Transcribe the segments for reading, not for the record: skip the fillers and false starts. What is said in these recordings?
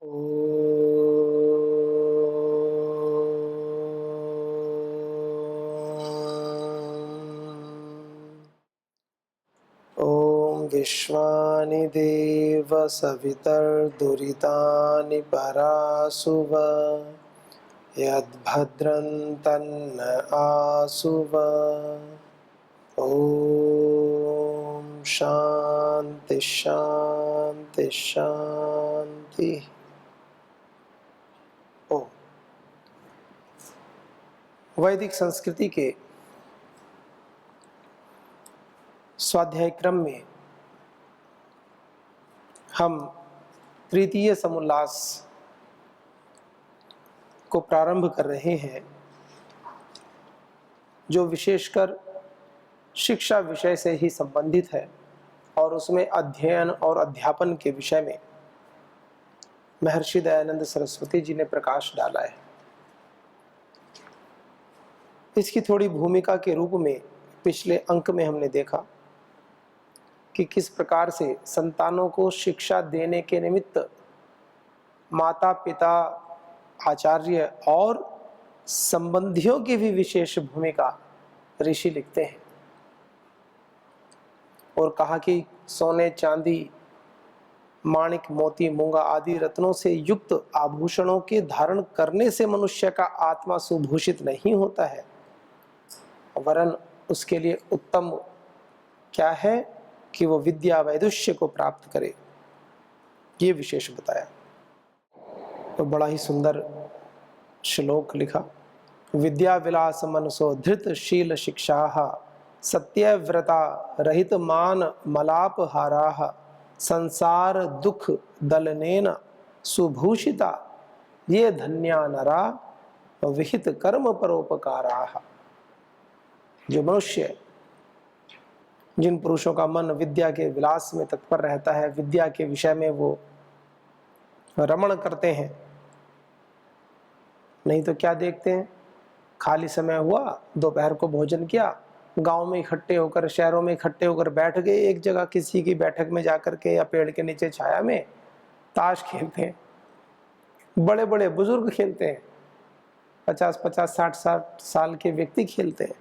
ॐ विश्वानि देव सवितर्दुरितानि परासुव यद्भद्रं तन्न आसुव। ॐ शांति शांति शांति। ओम। वैदिक संस्कृति के स्वाध्याय क्रम में हम तृतीय समुल्लास को प्रारंभ कर रहे हैं, जो विशेषकर शिक्षा विषय से ही संबंधित है और उसमें अध्ययन और अध्यापन के विषय में महर्षि दयानंद सरस्वती जी ने प्रकाश डाला है। इसकी थोड़ी भूमिका के रूप में पिछले अंक में हमने देखा कि किस प्रकार से संतानों को शिक्षा देने के निमित्त माता पिता, आचार्य और संबंधियों की भी विशेष भूमिका ऋषि लिखते हैं, और कहा कि सोने, चांदी, माणिक, मोती, मूंगा आदि रत्नों से युक्त आभूषणों के धारण करने से मनुष्य का आत्मा सुभूषित नहीं होता है, वरन उसके लिए उत्तम क्या है कि वो विद्या वैदुष्य को प्राप्त करे, ये विशेष बताया। तो बड़ा ही सुंदर श्लोक लिखा। विद्या विलास मनसो धृत शील शिक्षाः सत्यव्रता रहित मान मलापहाराः संसार दुख दलनेन सुभूषिता ये धन्या नरा विहित कर्म परोपकाराः। जो मनुष्य, जिन पुरुषों का मन विद्या के विलास में तत्पर रहता है, विद्या के विषय में वो रमण करते हैं, नहीं तो क्या देखते हैं, खाली समय हुआ, दोपहर को भोजन किया, गांव में इकट्ठे होकर, शहरों में इकट्ठे होकर बैठ गए एक जगह किसी की बैठक में जाकर के या पेड़ के नीचे छाया में ताश खेलते हैं। बड़े बड़े बुजुर्ग खेलते हैं, 50-50, 60-60 साल के व्यक्ति खेलते हैं।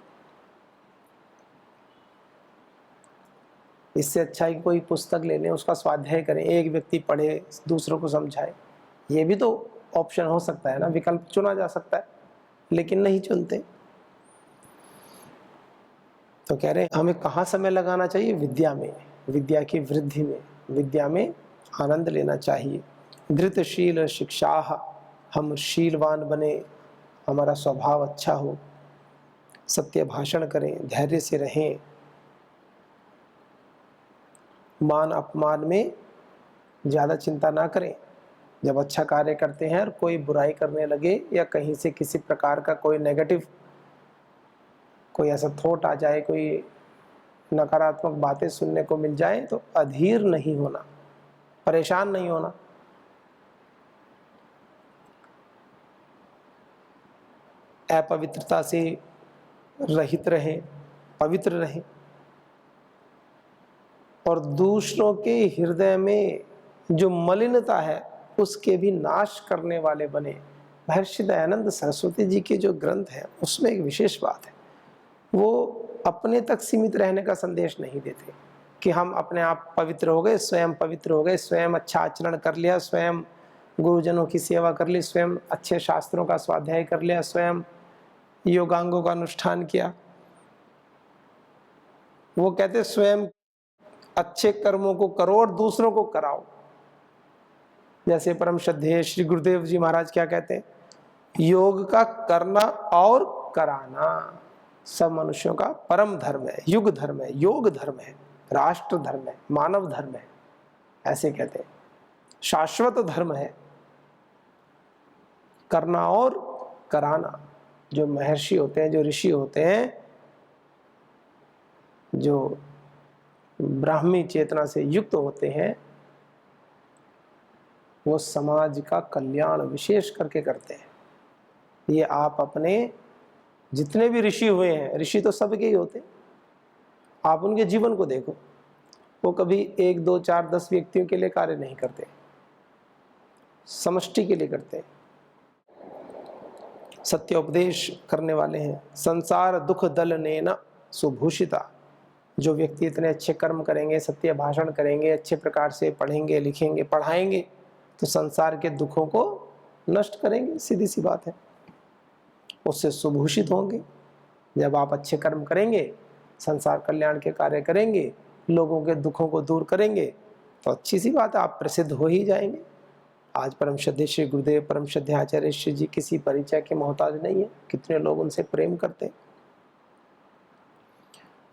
इससे अच्छा ही कोई पुस्तक ले लें, उसका स्वाध्याय करें, एक व्यक्ति पढ़े, दूसरों को समझाए। ये भी तो ऑप्शन हो सकता है ना, विकल्प चुना जा सकता है, लेकिन नहीं चुनते। तो कह रहे हैं हमें कहाँ समय लगाना चाहिए? विद्या में, विद्या की वृद्धि में, विद्या में आनंद लेना चाहिए। धृतशील शिक्षाः, हम शीलवान बने, हमारा स्वभाव अच्छा हो, सत्य भाषण करें, धैर्य से रहें, मान अपमान में ज़्यादा चिंता ना करें। जब अच्छा कार्य करते हैं और कोई बुराई करने लगे या कहीं से किसी प्रकार का कोई नेगेटिव, कोई ऐसा थॉट आ जाए, कोई नकारात्मक बातें सुनने को मिल जाए, तो अधीर नहीं होना, परेशान नहीं होना। अपवित्रता से रहित रहें, पवित्र रहें, और दूसरों के हृदय में जो मलिनता है उसके भी नाश करने वाले बने। महर्षि दयानंद सरस्वती जी के जो ग्रंथ हैं उसमें एक विशेष बात है, वो अपने तक सीमित रहने का संदेश नहीं देते कि हम अपने आप पवित्र हो गए, स्वयं पवित्र हो गए, स्वयं अच्छा आचरण कर लिया, स्वयं गुरुजनों की सेवा कर ली, स्वयं अच्छे शास्त्रों का स्वाध्याय कर लिया, स्वयं योगांगों का अनुष्ठान किया। वो कहते स्वयं अच्छे कर्मों को करो और दूसरों को कराओ। जैसे परम श्रद्धेय श्री गुरुदेव जी महाराज क्या कहते हैं, योग का करना और कराना सब मनुष्यों का परम धर्म है, युग धर्म है, योग धर्म है, राष्ट्र धर्म है, मानव धर्म है, ऐसे कहते हैं। शाश्वत धर्म है करना और कराना। जो महर्षि होते हैं, जो ऋषि होते हैं, जो ब्राह्मी चेतना से युक्त होते हैं, वो समाज का कल्याण विशेष करके करते हैं। ये आप अपने जितने भी ऋषि हुए हैं, ऋषि तो सबके ही होते हैं, आप उनके जीवन को देखो, वो कभी 1, 2, 4, 10 व्यक्तियों के लिए कार्य नहीं करते, समष्टि के लिए करते हैं, सत्योपदेश करने वाले हैं। संसार दुख दल नेन सुभूषिता, जो व्यक्ति इतने अच्छे कर्म करेंगे, सत्य भाषण करेंगे, अच्छे प्रकार से पढ़ेंगे, लिखेंगे, पढ़ाएंगे, तो संसार के दुखों को नष्ट करेंगे, सीधी सी बात है, उससे सुभूषित होंगे। जब आप अच्छे कर्म करेंगे, संसार कल्याण के कार्य करेंगे, लोगों के दुखों को दूर करेंगे, तो अच्छी सी बात है, आप प्रसिद्ध हो ही जाएंगे। आज परम श्रद्धेय श्री गुरुदेव परम श्रद्धेय आचार्य श्री जी किसी परिचय के मोहताज नहीं है, कितने लोग उनसे प्रेम करते हैं।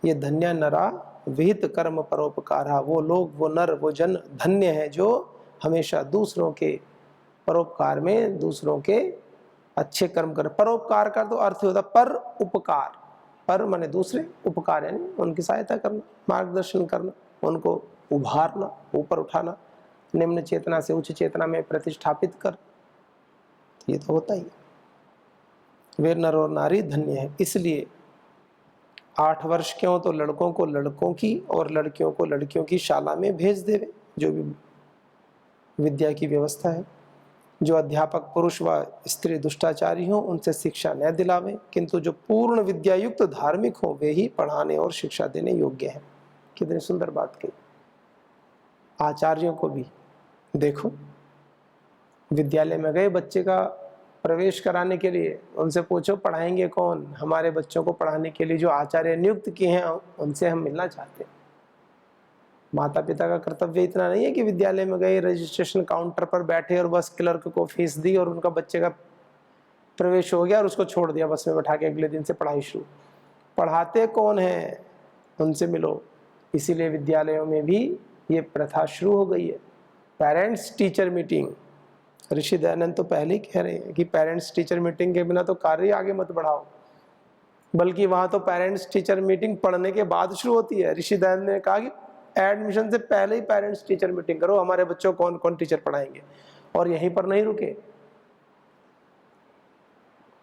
ये धन्य नरा विहित कर्म परोपकारा, वो लोग, वो नर, वो जन धन्य है जो हमेशा दूसरों के परोपकार में, दूसरों के अच्छे कर्म कर। परोपकार का तो अर्थ होता पर उपकार, पर माने दूसरे, उपकार यानी उनकी सहायता करना, मार्गदर्शन करना, उनको उभारना, ऊपर उठाना, निम्न चेतना से उच्च चेतना में प्रतिष्ठापित कर, ये तो होता ही है। वे नर और नारी धन्य है। इसलिए 8 वर्ष के हो तो लड़कों को लड़कों की और लड़कियों को लड़कियों की शाला में भेज देवे, जो भी विद्या की व्यवस्था है। जो अध्यापक पुरुष व स्त्री दुष्टाचारी हो उनसे शिक्षा न दिलावे, किंतु जो पूर्ण विद्यायुक्त धार्मिक हो वे ही पढ़ाने और शिक्षा देने योग्य है। कितनी सुंदर बात कही। आचार्यों को भी देखो, विद्यालय में गए बच्चे का प्रवेश कराने के लिए, उनसे पूछो पढ़ाएंगे कौन। हमारे बच्चों को पढ़ाने के लिए जो आचार्य नियुक्त किए हैं उनसे हम मिलना चाहते हैं। माता पिता का कर्तव्य इतना नहीं है कि विद्यालय में गए, रजिस्ट्रेशन काउंटर पर बैठे और बस क्लर्क को फीस दी और उनका बच्चे का प्रवेश हो गया और उसको छोड़ दिया बस में बैठा के, अगले दिन से पढ़ाई शुरू। पढ़ाते कौन है, उनसे मिलो। इसीलिए विद्यालयों में भी ये प्रथा शुरू हो गई है, पेरेंट्स टीचर मीटिंग। ऋषि दयानंद तो पहले ही कह रहे हैं कि पेरेंट्स टीचर मीटिंग के बिना तो कार्य आगे मत बढ़ाओ, बल्कि वहां तो पेरेंट्स टीचर मीटिंग पढ़ने के बाद शुरू होती है। ऋषि दयानंद ने कहा कि एडमिशन से पहले ही पेरेंट्स टीचर मीटिंग करो, हमारे बच्चों को कौन कौन टीचर पढ़ाएंगे। और यहीं पर नहीं रुके,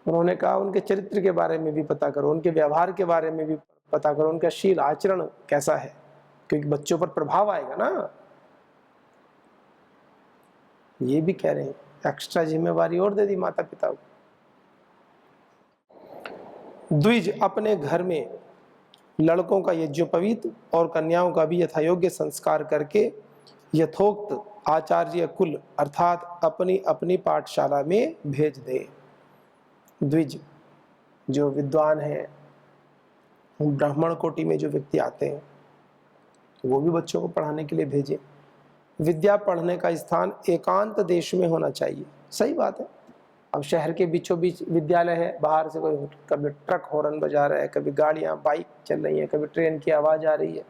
उन्होंने कहा उनके चरित्र के बारे में भी पता करो, उनके व्यवहार के बारे में भी पता करो, उनका शील आचरण कैसा है, क्योंकि बच्चों पर प्रभाव आएगा ना। ये भी कह रहे हैं, एक्स्ट्रा जिम्मेवारी और दे दी माता पिता को। द्विज, अपने घर में लड़कों का यज्ञोपवीत और कन्याओं का भी यथायोग्य संस्कार करके यथोक्त आचार्य कुल अर्थात अपनी अपनी पाठशाला में भेज दे। द्विज जो विद्वान है, ब्राह्मण कोटि में जो व्यक्ति आते हैं, वो भी बच्चों को पढ़ाने के लिए भेजे। विद्या पढ़ने का स्थान एकांत देश में होना चाहिए। सही बात है। अब शहर के बीचों बीच विद्यालय है, बाहर से कोई कभी ट्रक हॉर्न बजा रहा है, कभी गाड़ियां बाइक चल रही है, कभी ट्रेन की आवाज आ रही है,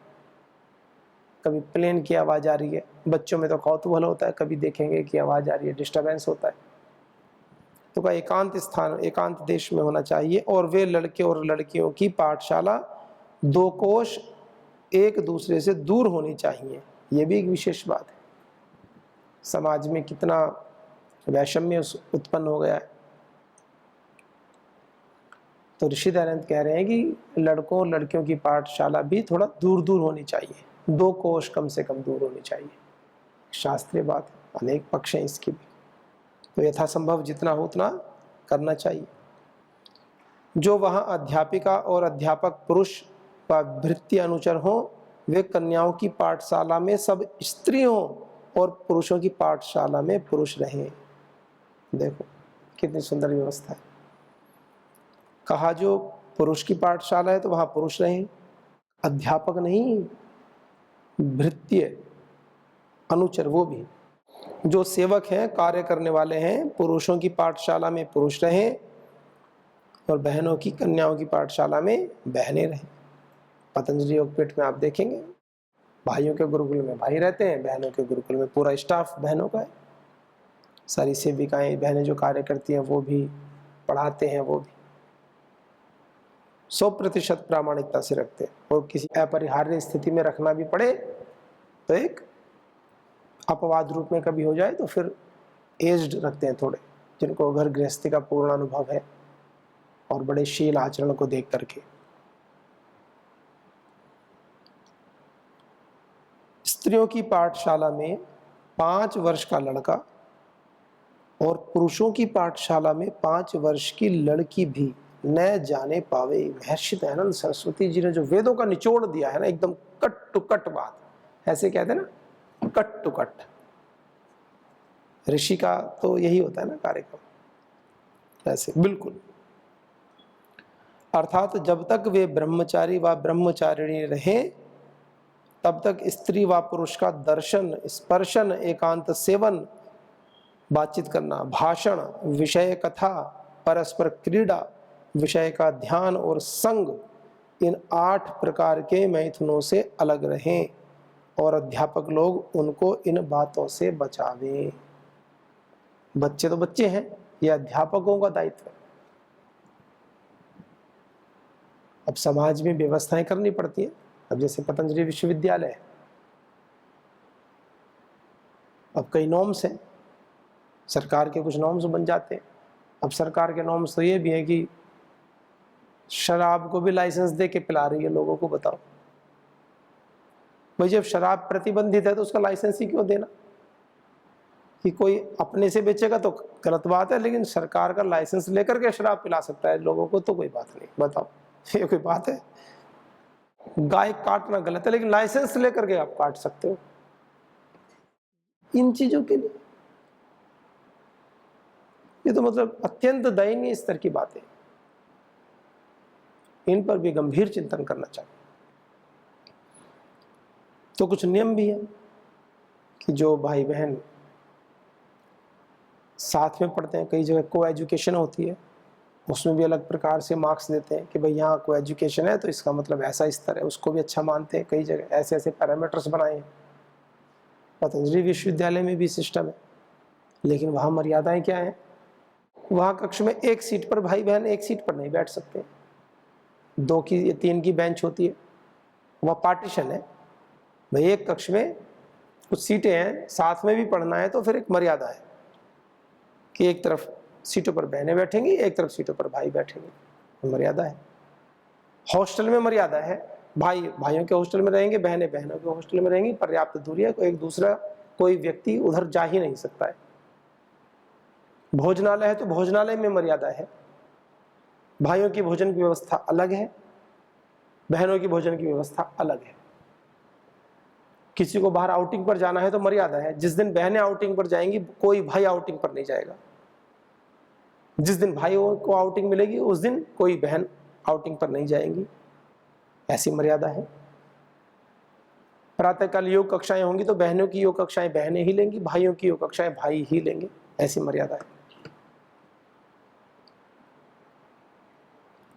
कभी प्लेन की आवाज आ रही है। बच्चों में तो कौतूहल होता है, कभी देखेंगे कि आवाज आ रही है, डिस्टर्बेंस होता है। तो का एकांत स्थान, एकांत देश में होना चाहिए। और वे लड़के और लड़कियों की पाठशाला 2 कोश एक दूसरे से दूर होनी चाहिए। ये भी एक विशेष बात है। समाज में कितना वैषम्य उत्पन्न हो गया है। तो ऋषि दयानंद कह रहे हैं कि लड़कों और लड़कियों की पाठशाला भी थोड़ा दूर दूर होनी चाहिए, 2 कोश कम से कम दूर होनी चाहिए। शास्त्रीय बात है, अनेक पक्ष हैं इसकी भी, तो यथासंभव जितना हो उतना करना चाहिए। जो वहाँ अध्यापिका और अध्यापक पुरुष व भृत्य अनुचर हों, वे कन्याओं की पाठशाला में सब स्त्री हों और पुरुषों की पाठशाला में पुरुष रहें। देखो कितनी सुंदर व्यवस्था है। कहा जो पुरुष की पाठशाला है तो वहां पुरुष रहें, अध्यापक नहीं, भृत्य अनुचर वो भी। जो सेवक हैं, कार्य करने वाले हैं, पुरुषों की पाठशाला में पुरुष रहें और बहनों की, कन्याओं की पाठशाला में बहनें रहें। पतंजलि योगपीठ में आप देखेंगे, भाइयों के गुरुकुल में भाई रहते हैं, बहनों के गुरुकुल में पूरा स्टाफ बहनों का है। सारी सेविकाएं बहनें जो कार्य करती हैं वो भी पढ़ाते हैं, वो भी 100% प्रामाणिकता से रखते हैं। और किसी अपरिहार्य स्थिति में रखना भी पड़े तो एक अपवाद रूप में कभी हो जाए तो फिर एज्ड रखते हैं थोड़े, जिनको घर गृहस्थी का पूर्ण अनुभव है और बड़े शील आचरण को देख करके। स्त्रियों की पाठशाला में 5 वर्ष का लड़का और पुरुषों की पाठशाला में 5 वर्ष की लड़की भी न जाने पावे। महर्षि दयानंद सरस्वती जी ने जो वेदों का निचोड़ दिया है ना, एकदम कट टू कट बात, ऐसे कहते हैं ना, कट टू कट। ऋषि का तो यही होता है ना कार्यक्रम, ऐसे बिल्कुल। अर्थात जब तक वे ब्रह्मचारी व ब्रह्मचारिणी रहे, तब तक स्त्री व पुरुष का दर्शन, स्पर्शन, एकांत सेवन, बातचीत करना, भाषण, विषय कथा, परस्पर क्रीड़ा, विषय का ध्यान और संग, इन 8 प्रकार के मैथुनों से अलग रहें और अध्यापक लोग उनको इन बातों से बचावें। बच्चे तो बच्चे हैं, ये अध्यापकों का दायित्व है। अब समाज में व्यवस्थाएं करनी पड़ती है। अब जैसे पतंजलि विश्वविद्यालय है, अब कई नॉर्म्स हैं, सरकार के कुछ नॉर्म्स बन जाते हैं। अब सरकार के नॉर्म्स तो ये भी है कि शराब को भी लाइसेंस दे के पिला रही है लोगों को, बताओ भाई, जब शराब प्रतिबंधित है तो उसका लाइसेंस ही क्यों देना? कि कोई अपने से बेचेगा तो गलत बात है, लेकिन सरकार का लाइसेंस लेकर के शराब पिला सकता है लोगों को, तो कोई बात नहीं। बताओ, ये कोई बात है? गाय काटना गलत है, लेकिन लाइसेंस लेकर के आप काट सकते हो। इन चीजों के लिए ये तो मतलब अत्यंत दयनीय स्तर की बात है। इन पर भी गंभीर चिंतन करना चाहिए। तो कुछ नियम भी है कि जो भाई बहन साथ में पढ़ते हैं, कई जगह को एजुकेशन होती है, उसमें भी अलग प्रकार से मार्क्स देते हैं कि भाई यहाँ को एजुकेशन है तो इसका मतलब ऐसा स्तर है, उसको भी अच्छा मानते हैं। कई जगह ऐसे ऐसे पैरामीटर्स बनाए हैं। पतंजलि विश्वविद्यालय में भी सिस्टम है, लेकिन वहाँ मर्यादाएं क्या है? वहाँ कक्ष में 1 सीट पर भाई बहन 1 सीट पर नहीं बैठ सकते, 2 की या 3 की बेंच होती है, वहाँ पार्टीशन है भाई। एक कक्ष में कुछ सीटें हैं, साथ में भी पढ़ना है तो फिर एक मर्यादा है कि एक तरफ सीटों पर बहनें बैठेंगी, एक तरफ सीटों पर भाई बैठेंगे, मर्यादा है। हॉस्टल में मर्यादा है, भाई भाइयों के हॉस्टल में रहेंगे, बहनें बहनों के हॉस्टल में रहेंगी, पर्याप्त दूरी है, एक दूसरा कोई व्यक्ति उधर जा ही नहीं सकता है। भोजनालय है तो भोजनालय में मर्यादा है, भाइयों की भोजन की व्यवस्था अलग है, बहनों की भोजन की व्यवस्था अलग है। किसी को बाहर आउटिंग पर जाना है तो मर्यादा है, जिस दिन बहनें आउटिंग पर जाएंगी कोई भाई आउटिंग पर नहीं जाएगा, जिस दिन भाइयों को आउटिंग मिलेगी उस दिन कोई बहन आउटिंग पर नहीं जाएंगी, ऐसी मर्यादा है। प्रातःकाल योग कक्षाएं होंगी तो बहनों की योग कक्षाएं बहनें ही लेंगी, भाइयों की योग कक्षाएं भाई ही लेंगे, ऐसी मर्यादा है।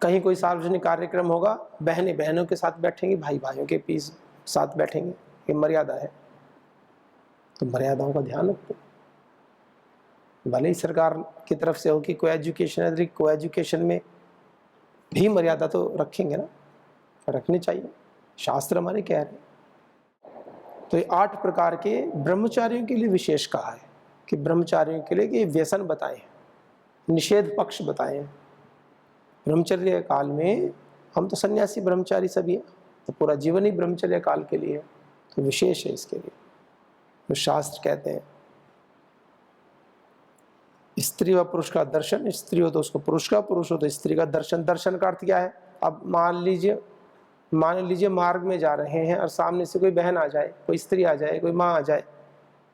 कहीं कोई सार्वजनिक कार्यक्रम होगा, बहनें बहनों के साथ बैठेंगी, भाई भाइयों के पीस साथ बैठेंगे, ये मर्यादा है। तो मर्यादाओं का ध्यान रखते, भले ही सरकार की तरफ से हो कि को एजुकेशन है, को एजुकेशन में भी मर्यादा तो रखेंगे ना, रखनी चाहिए, शास्त्र हमारे कह रहे हैं। तो ये 8 प्रकार के ब्रह्मचारियों के लिए विशेष कहा है कि ब्रह्मचारियों के लिए कि व्यसन बताए हैं, निषेध पक्ष बताए हैं। ब्रह्मचर्य काल में हम तो सन्यासी ब्रह्मचारी सभी हैं, तो पूरा जीवन ही ब्रह्मचर्य काल के लिए है, तो विशेष है इसके लिए। तो शास्त्र कहते हैं स्त्री व पुरुष का दर्शन, स्त्री हो तो उसको पुरुष का, पुरुष हो तो स्त्री का दर्शन। दर्शन का अर्थ क्या है? अब मान लीजिए मार्ग में जा रहे हैं और सामने से कोई बहन आ जाए, कोई स्त्री आ जाए, कोई माँ आ जाए।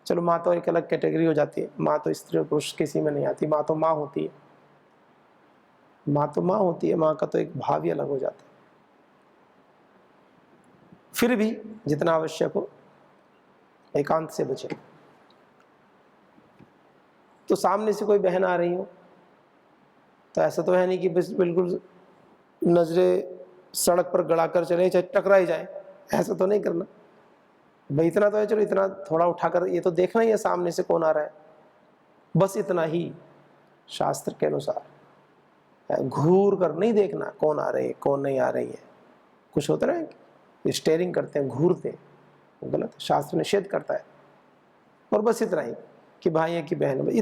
चलो माँ तो एक अलग कैटेगरी हो जाती है, माँ तो स्त्री और पुरुष किसी में नहीं आती, माँ तो माँ होती है, माँ तो माँ होती है, माँ का तो एक भाव ही अलग हो जाता है। फिर भी जितना आवश्यक हो एकांत से बचे। तो सामने से कोई बहन आ रही हो तो ऐसा तो है नहीं कि बस बिल्कुल नजरें सड़क पर गड़ा कर चले, चाहे टकरा ही जाए, ऐसा तो नहीं करना भाई। इतना तो है, चलो इतना थोड़ा उठाकर ये तो देखना ही है सामने से कौन आ रहा है, बस इतना ही शास्त्र के अनुसार। घूर कर नहीं देखना कौन आ रही है कौन नहीं आ रही है। कुछ होता है ना स्टेयरिंग करते हैं, घूरते हैं, गलत, शास्त्र निषेध करता है। और बस इतना ही कि भाई है कि बहन है,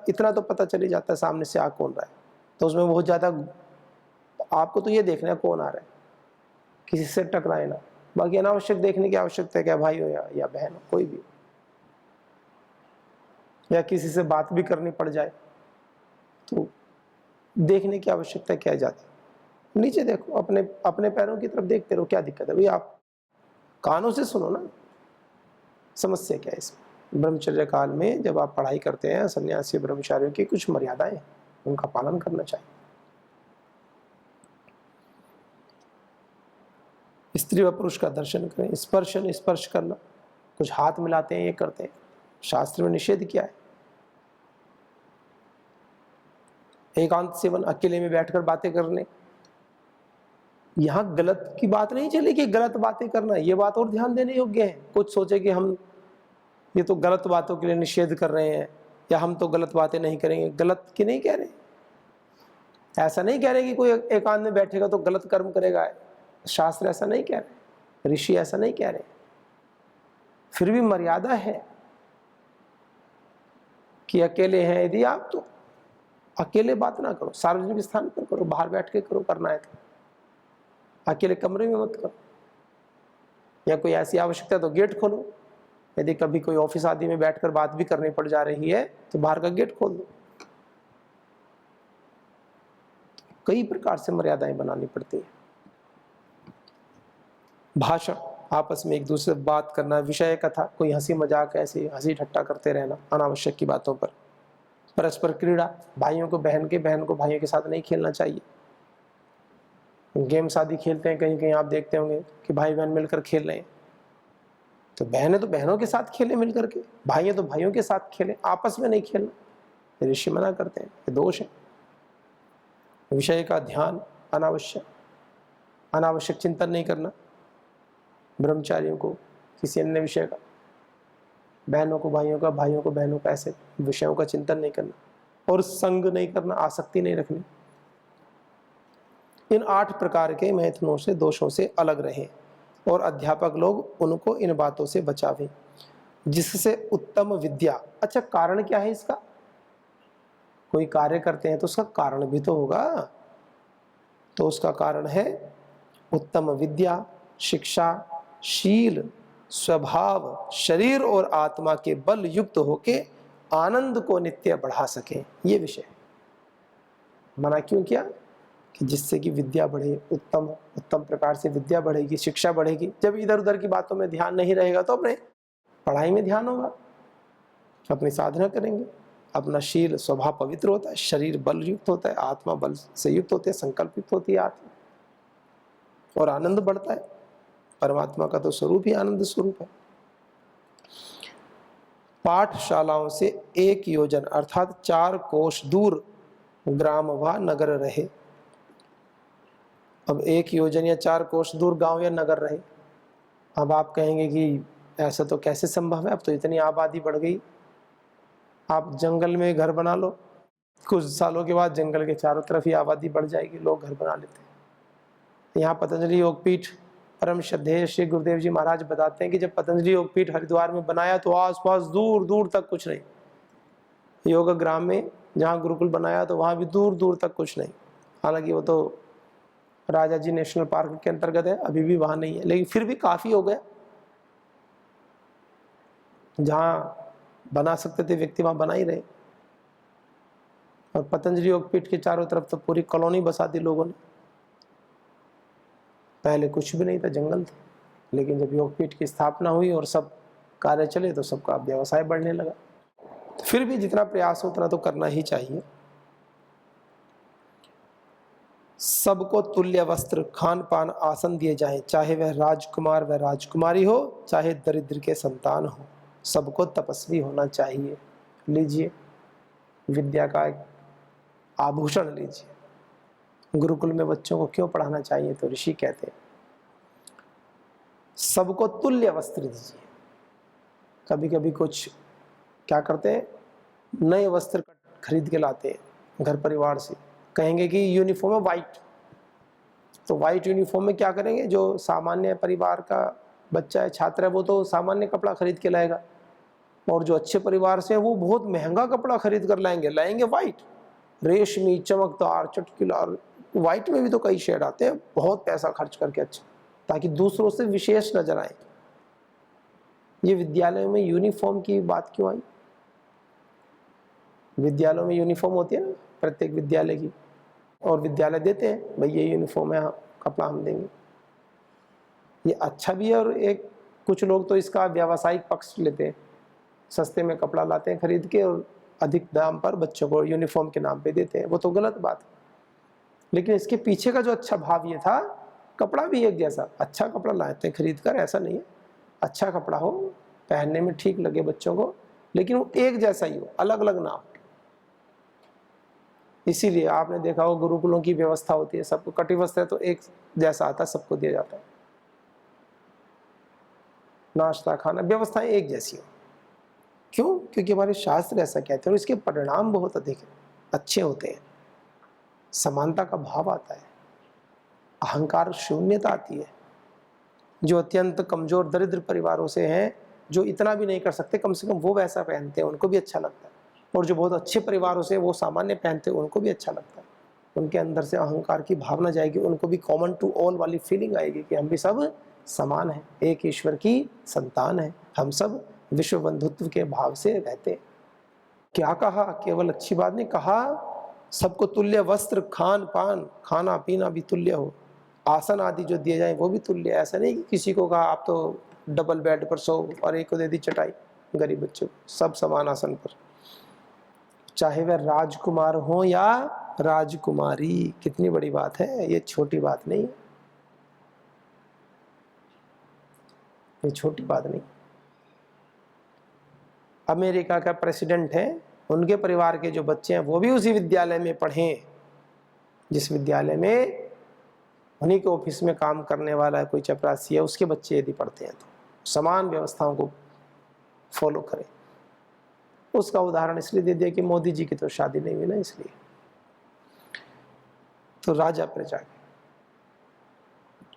इतना तो पता चली जाता है सामने से आ कौन रहा है। तो उसमें बहुत ज़्यादा आपको तो ये देखना है कौन आ रहा है, किसी से टकराए ना। बाकी अनावश्यक देखने की आवश्यकता है क्या, भाई हो या बहन हो, कोई भी। या किसी से बात भी करनी पड़ जाए तो देखने की आवश्यकता क्या जाती, नीचे देखो, अपने अपने पैरों की तरफ देखते रहो, क्या दिक्कत है भैया, आप कानों से सुनो ना, समस्या क्या है इसमें। ब्रह्मचर्य काल में जब आप पढ़ाई करते हैं, सन्यासी ब्रह्मचारियों की कुछ मर्यादाएं, उनका पालन करना चाहिए। स्त्री व पुरुष का दर्शन करें, स्पर्श करना, कुछ हाथ मिलाते हैं, ये करते हैं, शास्त्र में निषेध किया है। एकांत सेवन, अकेले में बैठकर बातें करने, यहां गलत की बात नहीं चली कि गलत बातें करना, ये बात और ध्यान देने योग्य है। कुछ सोचे कि हम ये तो गलत बातों के लिए निषेध कर रहे हैं, या हम तो गलत बातें नहीं करेंगे। गलत की नहीं कह रहे, ऐसा नहीं कह रहे कि कोई एकांत में बैठेगा तो गलत कर्म करेगा, शास्त्र ऐसा नहीं कह रहे, ऋषि ऐसा नहीं कह रहे। फिर भी मर्यादा है कि अकेले हैं यदि आप, तो अकेले बात ना करो, सार्वजनिक स्थान पर करो, बाहर बैठ के करो, करना है तो अकेले कमरे में मत करो। या कोई ऐसी आवश्यकता तो गेट खोलो, यदि कभी कोई ऑफिस आदि में बैठकर बात भी करनी पड़ जा रही है तो बाहर का गेट खोल दो। कई प्रकार से मर्यादाएं बनानी पड़ती है। भाषण, आपस में एक दूसरे से बात करना, विषय कथा, कोई हंसी मजाक, ऐसे हंसी ठट्टा करते रहना अनावश्यक की बातों पर। परस्पर क्रीड़ा, भाइयों को बहन को भाइयों के साथ नहीं खेलना चाहिए। गेम शादी खेलते हैं, कहीं कहीं आप देखते होंगे कि भाई बहन मिलकर खेल रहे हैं, तो बहनें तो बहनों के साथ खेलें मिलकर के, भाइयों तो भाइयों के साथ खेलें, आपस में नहीं खेलना। ऋषि मना करते हैं, ये दोष है। विषय का ध्यान, अनावश्यक चिंतन नहीं करना ब्रह्मचारियों को किसी अन्य विषय का, बहनों को भाइयों का, भाइयों को बहनों का, ऐसे विषयों का चिंतन नहीं करना, और संग नहीं करना, आसक्ति नहीं रखनी। इन 8 प्रकार के मैथुनों से, दोषों से अलग रहें और अध्यापक लोग उनको इन बातों से बचावें, जिससे उत्तम विद्या। अच्छा, कारण क्या है इसका? कोई कार्य करते हैं तो उसका कारण भी तो होगा, तो उसका कारण है उत्तम विद्या, शिक्षा, शील, स्वभाव, शरीर और आत्मा के बल युक्त होके आनंद को नित्य बढ़ा सके। ये विषय मना क्यों किया? कि जिससे कि विद्या बढ़े, उत्तम प्रकार से विद्या बढ़ेगी, शिक्षा बढ़ेगी। जब इधर उधर की बातों में ध्यान नहीं रहेगा तो अपने पढ़ाई में ध्यान होगा, अपनी साधना करेंगे, अपना शील स्वभाव पवित्र होता है, शरीर बल युक्त होता है, आत्मा बल से युक्त होती है, संकल्पित होती है आत्मा, और आनंद बढ़ता है। परमात्मा का तो स्वरूप ही आनंद स्वरूप है। पाठशालाओं से 1 योजन अर्थात 4 कोश दूर ग्राम व नगर रहे। अब 1 योजन या 4 कोश दूर गांव या नगर रहे। अब आप कहेंगे कि ऐसा तो कैसे संभव है, अब तो इतनी आबादी बढ़ गई। आप जंगल में घर बना लो, कुछ सालों के बाद जंगल के चारों तरफ ही आबादी बढ़ जाएगी, लोग घर बना लेते हैं। यहाँ पतंजलि योगपीठ, परम श्रद्धेय श्री गुरुदेव जी महाराज बताते हैं कि जब पतंजलि योगपीठ हरिद्वार में बनाया तो आसपास दूर दूर तक कुछ नहीं। योग ग्राम में जहाँ गुरुकुल बनाया तो वहाँ भी दूर दूर तक कुछ नहीं। हालांकि वो तो राजा जी नेशनल पार्क के अंतर्गत है, अभी भी वहाँ नहीं है, लेकिन फिर भी काफ़ी हो गया। जहाँ बना सकते थे व्यक्ति वहाँ बना ही रहे। और पतंजलि योगपीठ के चारों तरफ तो पूरी कॉलोनी बसा दी लोगों ने। पहले कुछ भी नहीं था, जंगल था, लेकिन जब योगपीठ की स्थापना हुई और सब कार्य चले तो सबका व्यवसाय बढ़ने लगा। फिर भी जितना प्रयास हो उतना तो करना ही चाहिए। सबको तुल्य वस्त्र, खान पान, आसन दिए जाएं, चाहे वह राजकुमार व राजकुमारी हो, चाहे दरिद्र के संतान हो। सबको तपस्वी होना चाहिए। लीजिए, विद्या का एक आभूषण लीजिए। गुरुकुल में बच्चों को क्यों पढ़ाना चाहिए? तो ऋषि कहते हैं सबको तुल्य वस्त्र दीजिए। कभी कभी कुछ क्या करते हैं, नए वस्त्र खरीद के लाते हैं घर परिवार से, कहेंगे कि यूनिफॉर्म है वाइट, तो वाइट यूनिफॉर्म में क्या करेंगे? जो सामान्य परिवार का बच्चा है, छात्र है, वो तो सामान्य कपड़ा खरीद के लाएगा, और जो अच्छे परिवार से है वो बहुत महंगा कपड़ा खरीद कर लाएंगे वाइट, रेशमी, चमकदार, चटकीला। वाइट में भी तो कई शेड आते हैं, बहुत पैसा खर्च करके अच्छा, ताकि दूसरों से विशेष नजर आए। ये विद्यालय में यूनिफॉर्म की बात क्यों आई? विद्यालयों में यूनिफॉर्म होती है ना प्रत्येक विद्यालय की, और विद्यालय देते हैं भाई ये यूनिफॉर्म है, कपड़ा हम देंगे। ये अच्छा भी है, और एक कुछ लोग तो इसका व्यावसायिक पक्ष लेते हैं, सस्ते में कपड़ा लाते हैं खरीद के और अधिक दाम पर बच्चों को यूनिफॉर्म के नाम पे देते हैं, वो तो गलत बात है। लेकिन इसके पीछे का जो अच्छा भाव ये था, कपड़ा भी एक जैसा, अच्छा कपड़ा लाते हैं खरीद कर, ऐसा नहीं है, अच्छा कपड़ा हो, पहनने में ठीक लगे बच्चों को, लेकिन वो एक जैसा ही हो, अलग अलग ना हो। इसीलिए आपने देखा हो गुरुकुलों की व्यवस्था होती है, सबको कटिवस्त्र तो एक जैसा आता है, सबको दिया जाता है, नाश्ता खाना व्यवस्थाएं एक जैसी हो। क्यों? क्योंकि हमारे शास्त्र ऐसा कहते हैं, और इसके परिणाम बहुत अधिक अच्छे होते हैं। समानता का भाव आता है, अहंकार शून्यता आती है। जो अत्यंत कमजोर दरिद्र परिवारों से हैं, जो इतना भी नहीं कर सकते, कम से कम वो वैसा पहनते हैं, उनको भी अच्छा लगता है। और जो बहुत अच्छे परिवारों से वो सामान्य पहनते हैं, उनको भी अच्छा लगता है। उनके अंदर से अहंकार की भावना जाएगी, उनको भी कॉमन टू ऑल वाली फीलिंग आएगी कि हम भी सब समान हैं, एक ईश्वर की संतान है, हम सब विश्व बंधुत्व के भाव से रहते हैं। क्या कहा? केवल अच्छी बात नहीं कहा, सबको तुल्य वस्त्र, खान पान, खाना पीना भी तुल्य हो, आसन आदि जो दिए जाए वो भी तुल्य। ऐसा नहीं कि किसी को कहा आप तो डबल बेड पर सो और एक को दे दी चटाई गरीब बच्चों, सब समान आसन पर, चाहे वह राजकुमार हो या राजकुमारी। कितनी बड़ी बात है, ये छोटी बात नहीं, ये छोटी बात नहीं। अमेरिका का प्रेसिडेंट है, उनके परिवार के जो बच्चे हैं वो भी उसी विद्यालय में पढ़े जिस विद्यालय में उन्हीं के ऑफिस में काम करने वाला कोई चपरासी है, उसके बच्चे यदि पढ़ते हैं तो समान व्यवस्थाओं को फॉलो करें। उसका उदाहरण इसलिए दे दिया कि मोदी जी की तो शादी नहीं हुई ना, इसलिए। तो राजा प्रजा,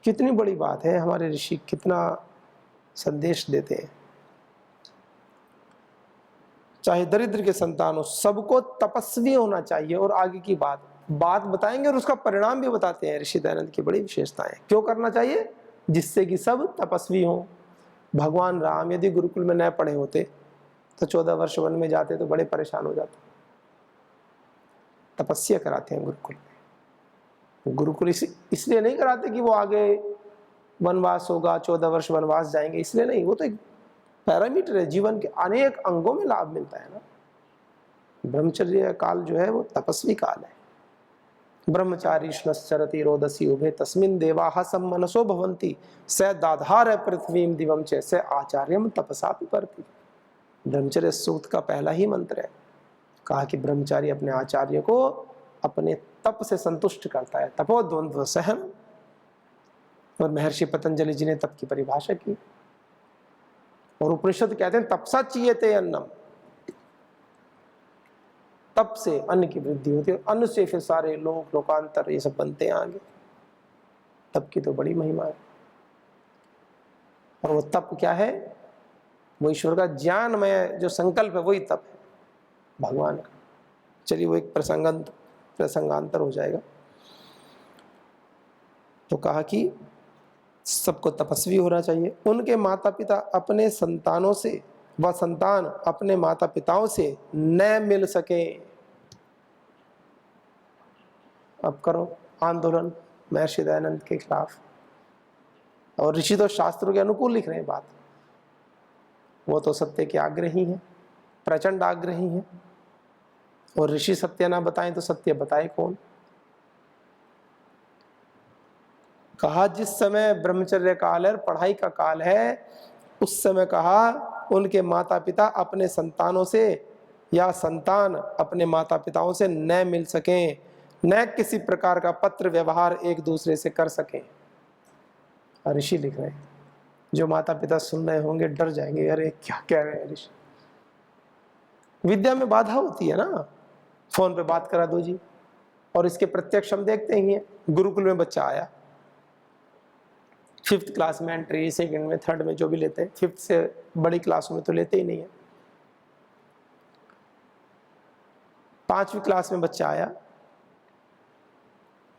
कितनी बड़ी बात है, हमारे ऋषि कितना संदेश देते हैं। चाहे दरिद्र के संतान हो, सबको तपस्वी होना चाहिए। और आगे की बात बताएंगे और उसका परिणाम भी बताते हैं ऋषि दयानंद की बड़ी विशेषताएं। क्यों करना चाहिए? जिससे कि सब तपस्वी हों। भगवान राम यदि गुरुकुल में न पढ़े होते तो 14 वर्ष वन में जाते तो बड़े परेशान हो जाते। तपस्या कराते हैं गुरुकुल में। गुरुकुल इसलिए नहीं कराते कि वो आगे वनवास होगा, 14 वर्ष वनवास जाएंगे, इसलिए नहीं। वो तो एक पैरामीटर है, जीवन के अनेक अंगों में लाभ मिलता है ना। ब्रह्मचर्य काल जो है वो तपस्वी काल है। ब्रह्मचारी श्नश्चरति रोदसी उभे तस्मिन् देवाः सम्मनसो भवन्ति स दाधार पृथ्वीं दिवं च स आचार्यम तपसा पिबर्ति। ब्रह्मचर्य सूक्त का पहला ही मंत्र है। कहा कि ब्रह्मचारी अपने आचार्य को अपने तप से संतुष्ट करता है, तपोद्वंद्व सहन। और महर्षि पतंजलि जी ने तप की परिभाषा की, और उपनिषद कहते हैं तपसा चीयते अन्नम, तप से अन्न की वृद्धि होती है, अन्न से फिर सारे लोक लोकांतर ये सब बनते हैं आगे। तप की तो बड़ी महिमा है। और वो तप क्या है? वो ईश्वर का ज्ञानमय जो संकल्प है वही तप है भगवान का। चलिए वो एक प्रसंगांतर हो जाएगा। तो कहा कि सबको तपस्वी होना चाहिए। उनके माता पिता अपने संतानों से व संतान अपने माता पिताओं से न मिल सके। अब करो आंदोलन महर्षि दयानंद के खिलाफ। और ऋषि तो शास्त्रों के अनुकूल लिख रहे हैं बात। वो तो सत्य के आग्रही हैं, प्रचंड आग्रही हैं। और ऋषि सत्य ना बताएं तो सत्य बताए कौन? कहा जिस समय ब्रह्मचर्य काल है, पढ़ाई का काल है, उस समय कहा उनके माता पिता अपने संतानों से या संतान अपने माता पिताओं से न मिल सकें, न किसी प्रकार का पत्र व्यवहार एक दूसरे से कर सकें। ऋषि लिख रहे हैं। जो माता पिता सुन रहे होंगे डर जाएंगे, अरे क्या कह रहे हैं ऋषि। विद्या में बाधा होती है ना, फोन पे बात करा दो जी। और इसके प्रत्यक्ष हम देखते ही हैं। गुरुकुल में बच्चा आया, 5th क्लास में एंट्री, 2nd में, 3rd में जो भी लेते हैं, 5th से बड़ी क्लासों में तो लेते ही नहीं है। 5वीं क्लास में बच्चा आया,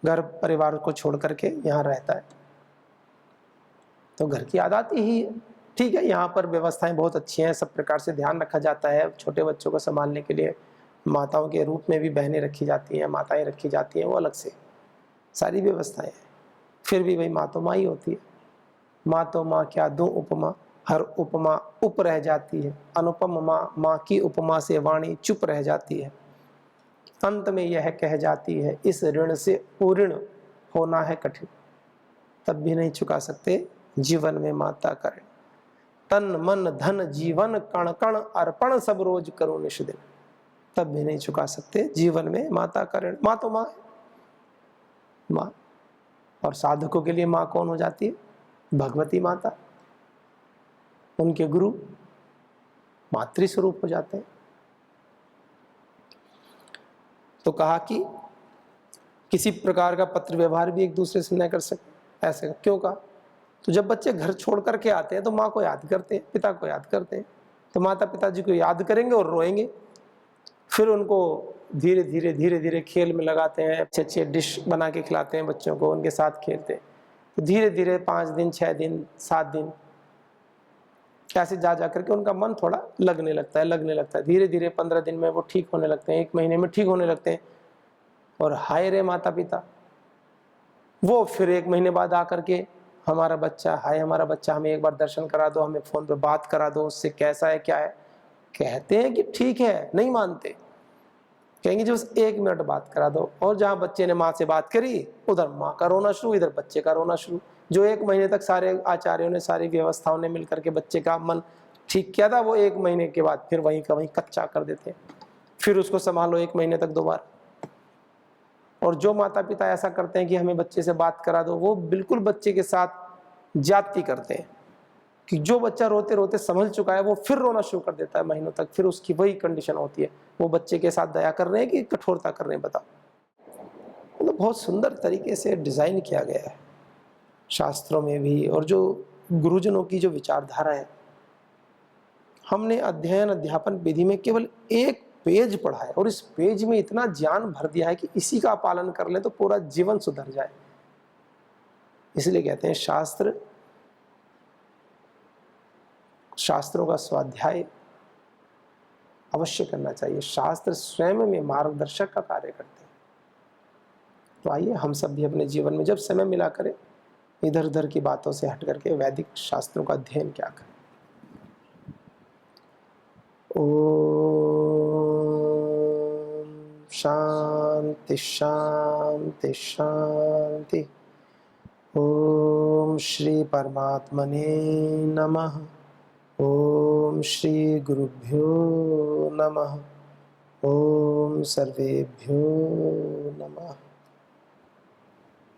घर परिवार को छोड़ करके यहाँ रहता है, तो घर की याद आती ही है। ठीक है, यहाँ पर व्यवस्थाएं बहुत अच्छी हैं, सब प्रकार से ध्यान रखा जाता है, छोटे बच्चों को संभालने के लिए माताओं के रूप में भी बहनें रखी जाती हैं, माताएं रखी जाती हैं, वो अलग से सारी व्यवस्थाएं हैं। फिर भी भाई माँ तो माँ ही होती है। माँ तो माँ क्या दूं उपमा, हर उपमा उप रह जाती है। अनुपम माँ, माँ की उपमा से वाणी चुप रह जाती है। अंत में यह कह जाती है, इस ऋण से उऋण होना है कठिन। तब भी नहीं चुका सकते जीवन में माता का ऋण। तन मन धन जीवन कण कण अर्पण सब रोज करो निष दिन। तब भी नहीं चुका सकते जीवन में माता का ऋण। माँ तो माँ है, माँ। और साधकों के लिए माँ कौन हो जाती है? भगवती माता। उनके गुरु मातृ स्वरूप हो जाते हैं। तो कहा कि किसी प्रकार का पत्र व्यवहार भी एक दूसरे से न कर सके। ऐसे क्यों कहा? तो जब बच्चे घर छोड़ करके आते हैं तो माँ को याद करते हैं, पिता को याद करते हैं। तो माता पिताजी को याद करेंगे और रोएंगे। फिर उनको धीरे धीरे धीरे धीरे खेल में लगाते हैं, अच्छे अच्छे डिश बना के खिलाते हैं बच्चों को, उनके साथ खेलते हैं। तो धीरे धीरे 5 दिन, 6 दिन, 7 दिन ऐसे जा करके उनका मन थोड़ा लगने लगता है। धीरे धीरे 15 दिन में वो ठीक होने लगते हैं, 1 महीने में ठीक होने लगते हैं। और हाय रे माता पिता, वो फिर 1 महीने बाद आकर के हमारा बच्चा, हाय हमारा बच्चा, हमें एक बार दर्शन करा दो, हमें फोन पे बात करा दो, उससे कैसा है क्या है। कहते हैं कि ठीक है, नहीं मानते, कहेंगे जी बस 1 मिनट बात करा दो। और जहां बच्चे ने माँ से बात करी, उधर माँ का रोना शुरू, इधर बच्चे का रोना शुरू। जो 1 महीने तक सारे आचार्यों ने, सारी व्यवस्थाओं ने मिलकर के बच्चे का मन ठीक किया था, वो 1 महीने के बाद फिर वहीं का वहीं कच्चा कर देते हैं। फिर उसको संभालो 1 महीने तक दोबारा। और जो माता पिता ऐसा करते हैं कि हमें बच्चे से बात करा दो, वो बिल्कुल बच्चे के साथ ज्यादती करते हैं कि जो बच्चा रोते रोते संभल चुका है वो फिर रोना शुरू कर देता है महीनों तक। फिर उसकी वही कंडीशन होती है। वो बच्चे के साथ दया कर रहे हैं कि कठोरता कर रहे हैं, बताओ। मतलब बहुत सुंदर तरीके से डिजाइन किया गया है शास्त्रों में भी। और जो गुरुजनों की जो विचारधारा है, हमने अध्ययन अध्यापन विधि में केवल 1 पेज पढ़ा है और इस पेज में इतना ज्ञान भर दिया है कि इसी का पालन कर ले तो पूरा जीवन सुधर जाए। इसलिए कहते हैं शास्त्रों का स्वाध्याय अवश्य करना चाहिए। शास्त्र स्वयं में मार्गदर्शक का कार्य करते हैं। तो आइए हम सब भी अपने जीवन में जब समय मिला करें, इधर उधर की बातों से हट करके वैदिक शास्त्रों का अध्ययन क्या करें। ओम शांति शांति शांति। ओम श्री परमात्मने नमः। ओम श्री गुरुभ्यो नमः। ओम सर्वेभ्यो नमः।